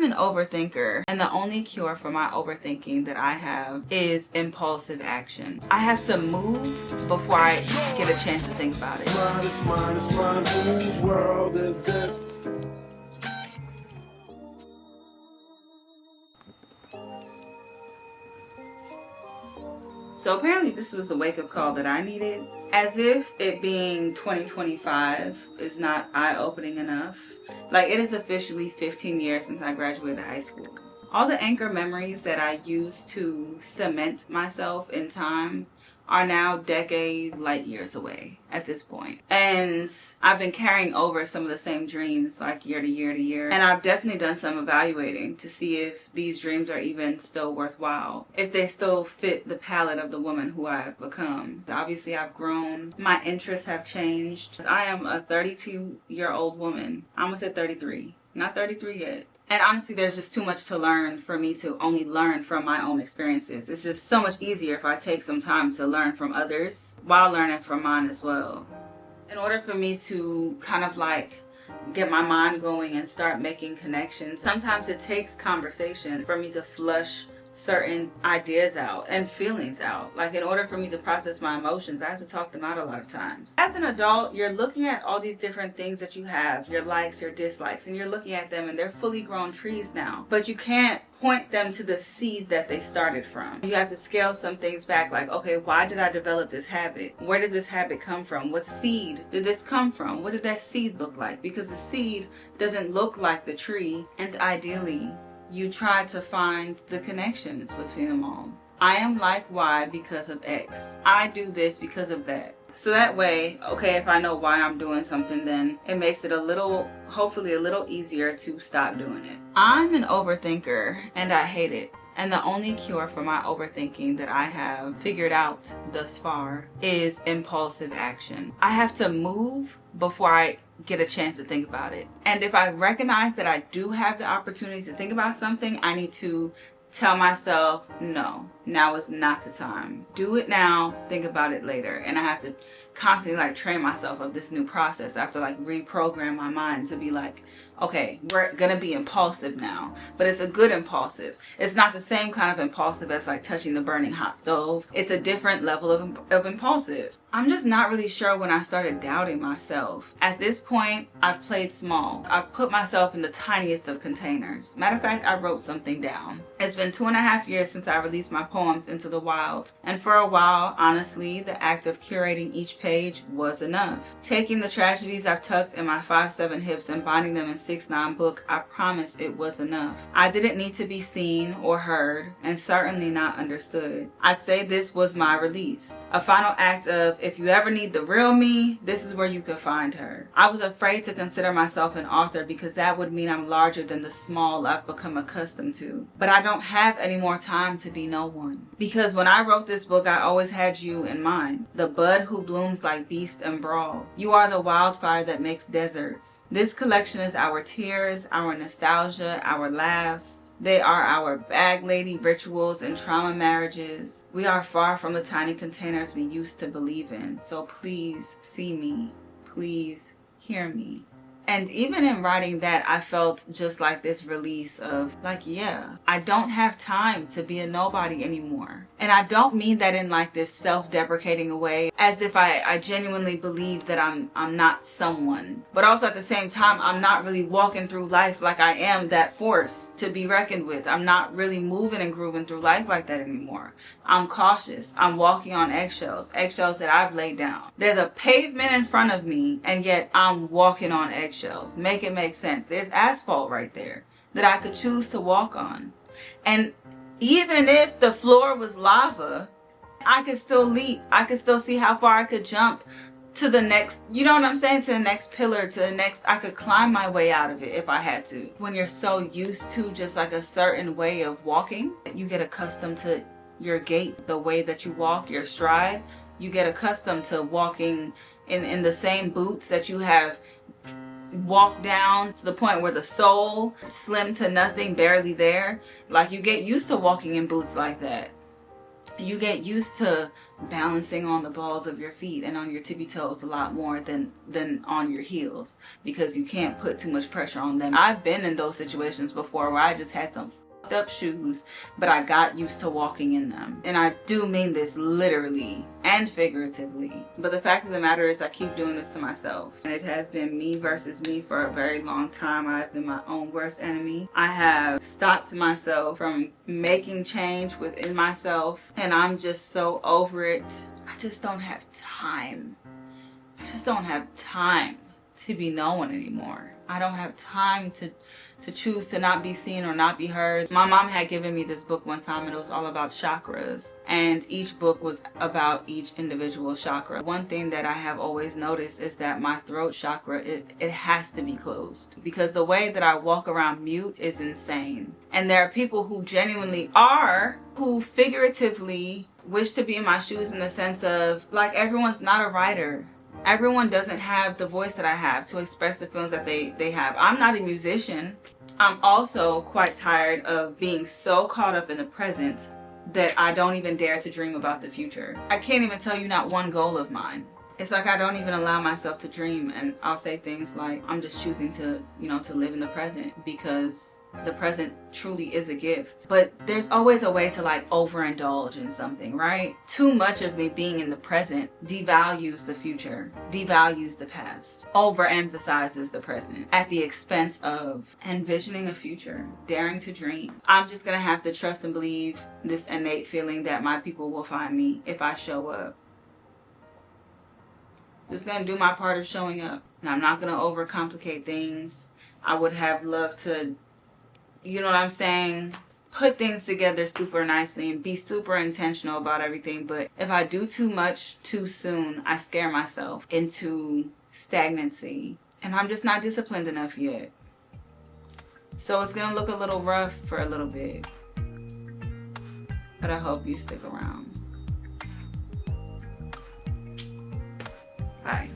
an overthinker, and the only cure for my overthinking that I have is impulsive action. I have to move before I get a chance to think about it. It's mine, whose world is this? So apparently this was the wake-up call that I needed. As if it being 2025 is not eye-opening enough. Like, it is officially 15 years since I graduated high school. All the anchor memories that I used to cement myself in time are now decades, light years away at this point. And I've been carrying over some of the same dreams like year to year to year. And I've definitely done some evaluating to see if these dreams are even still worthwhile, if they still fit the palette of the woman who I have become. Obviously, I've grown. My interests have changed. I am a 32-year-old woman. I almost said 33. Not 33 yet. And honestly, there's just too much to learn for me to only learn from my own experiences. It's just so much easier if I take some time to learn from others while learning from mine as well. In order for me to kind of like get my mind going and start making connections, sometimes it takes conversation for me to flush certain ideas out and feelings out. Like, in order for me to process my emotions, I have to talk them out a lot of times. As an adult, you're looking at all these different things that you have, your likes, your dislikes, and you're looking at them and they're fully grown trees now. But you can't point them to the seed that they started from. You have to scale some things back, like, okay, why did I develop this habit? Where did this habit come from? What seed did this come from? What did that seed look like? Because the seed doesn't look like the tree, and ideally you try to find the connections between them all. I am like Y because of X. I do this because of that. So that way, okay, if I know why I'm doing something, then it makes it hopefully a little easier to stop doing it. I'm an overthinker and I hate it. And the only cure for my overthinking that I have figured out thus far is impulsive action. I have to move before I get a chance to think about it. And if I recognize that I do have the opportunity to think about something, I need to tell myself, no, now is not the time. Do it now, think about it later. And I have to constantly like train myself of this new process. I have to like reprogram my mind to be like, okay, we're gonna be impulsive now, but it's a good impulsive. It's not the same kind of impulsive as like touching the burning hot stove. It's a different level of impulsive. I'm just not really sure when I started doubting myself. At this point, I've played small. I've put myself in the tiniest of containers. Matter of fact, I wrote something down. It's been 2.5 years since I released my poems into the wild. And for a while, honestly, the act of curating each page was enough. Taking the tragedies I've tucked in my 5'7" hips and binding them in 6'9" book, I promise it was enough. I didn't need to be seen or heard, and certainly not understood. I'd say this was my release. A final act of, if you ever need the real me, this is where you could find her. I was afraid to consider myself an author because that would mean I'm larger than the small I've become accustomed to. But I don't have any more time to be no one. Because when I wrote this book, I always had you in mind. The bud who blooms like beast and brawl. You are the wildfire that makes deserts. This collection is our tears, our nostalgia, our laughs. They are our bag lady rituals and trauma marriages. We are far from the tiny containers we used to believe in. So please see me. Please hear me. And even in writing that, I felt just like this release of like, yeah, I don't have time to be a nobody anymore. And I don't mean that in like this self-deprecating way, as if I genuinely believe that I'm not someone. But also at the same time, I'm not really walking through life like I am that force to be reckoned with. I'm not really moving and grooving through life like that anymore. I'm cautious. I'm walking on eggshells that I've laid down. There's a pavement in front of me, and yet I'm walking on eggshells. Make it make sense. There's asphalt right there that I could choose to walk on. And even if the floor was lava, I could still leap. I could still see how far I could jump to the next, you know what I'm saying? To the next pillar, to the next, I could climb my way out of it if I had to. When you're so used to just like a certain way of walking, you get accustomed to your gait, the way that you walk, your stride. You get accustomed to walking in the same boots that you have walk down to the point where the sole slim to nothing, barely there. Like, you get used to walking in boots like that. you get used to balancing on the balls of your feet and on your tippy toes a lot more than on your heels, because you can't put too much pressure on them. I've been in those situations before where I just had some fucked up shoes, but I got used to walking in them. And I do mean this literally and figuratively. But the fact of the matter is I keep doing this to myself. And it has been me versus me for a very long time. I've been my own worst enemy. I have stopped myself from making change within myself. And I'm just so over it. I just don't have time. I just don't have time to be no one anymore. I don't have time to choose to not be seen or not be heard. My mom had given me this book one time and it was all about chakras. And each book was about each individual chakra. One thing that I have always noticed is that my throat chakra, it has to be closed. Because the way that I walk around mute is insane. And there are people who genuinely are, who figuratively wish to be in my shoes in the sense of, like, everyone's not a writer. Everyone doesn't have the voice that I have to express the feelings that they have. I'm not a musician. I'm also quite tired of being so caught up in the present that I don't even dare to dream about the future. I can't even tell you not one goal of mine. It's like I don't even allow myself to dream, and I'll say things like, I'm just choosing to, to live in the present because the present truly is a gift. But there's always a way to like overindulge in something, right? Too much of me being in the present devalues the future, devalues the past, overemphasizes the present at the expense of envisioning a future, daring to dream. I'm just gonna have to trust and believe this innate feeling that my people will find me if I show up. Just gonna do my part of showing up. And I'm not gonna overcomplicate things. I would have loved to, you know what I'm saying, put things together super nicely and be super intentional about everything. But if I do too much too soon, I scare myself into stagnancy. And I'm just not disciplined enough yet. So it's gonna look a little rough for a little bit. But I hope you stick around. Bye.